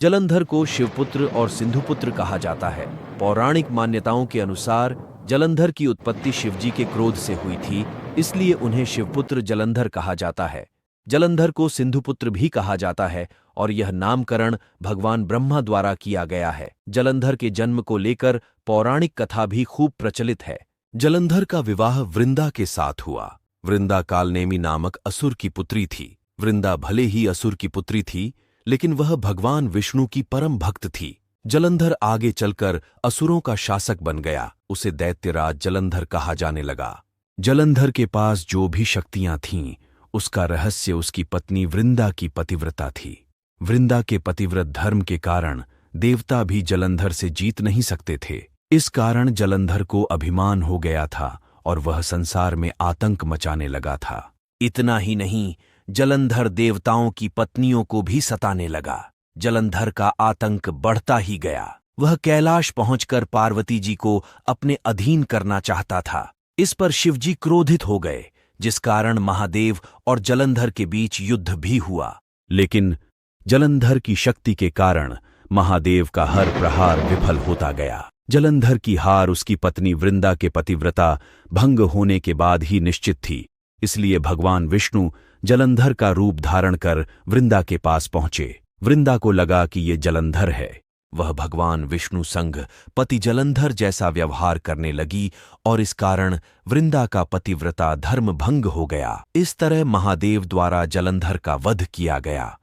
जलंधर को शिवपुत्र और सिंधुपुत्र कहा जाता है। पौराणिक मान्यताओं के अनुसार जलंधर की उत्पत्ति शिवजी के क्रोध से हुई थी, इसलिए उन्हें शिवपुत्र जलंधर कहा जाता है। जलंधर को सिंधुपुत्र भी कहा जाता है और यह नामकरण भगवान ब्रह्मा द्वारा किया गया है। जलंधर के जन्म को लेकर पौराणिक कथा भी खूब प्रचलित है। जलंधर का विवाह वृंदा के साथ हुआ। वृंदा कालनेमी नामक असुर की पुत्री थी। वृंदा भले ही असुर की पुत्री थी, लेकिन वह भगवान विष्णु की परम भक्त थी। जलंधर आगे चलकर असुरों का शासक बन गया। उसे दैत्यराज जलंधर कहा जाने लगा। जलंधर के पास जो भी शक्तियां थीं, उसका रहस्य उसकी पत्नी वृंदा की पतिव्रता थी। वृंदा के पतिव्रत धर्म के कारण देवता भी जलंधर से जीत नहीं सकते थे। इस कारण जलंधर को अभिमान हो गया था और वह संसार में आतंक मचाने लगा था। इतना ही नहीं, जलंधर देवताओं की पत्नियों को भी सताने लगा। जलंधर का आतंक बढ़ता ही गया। वह कैलाश पहुंचकर पार्वती जी को अपने अधीन करना चाहता था। इस पर शिवजी क्रोधित हो गए, जिस कारण महादेव और जलंधर के बीच युद्ध भी हुआ। लेकिन जलंधर की शक्ति के कारण महादेव का हर प्रहार विफल होता गया। जलंधर की हार उसकी पत्नी वृंदा के पतिव्रता भंग होने के बाद ही निश्चित थी। इसलिए भगवान विष्णु जलंधर का रूप धारण कर वृंदा के पास पहुंचे। वृंदा को लगा कि ये जलंधर है। वह भगवान विष्णु संग पति जलंधर जैसा व्यवहार करने लगी और इस कारण वृंदा का पतिव्रता धर्म भंग हो गया। इस तरह महादेव द्वारा जलंधर का वध किया गया।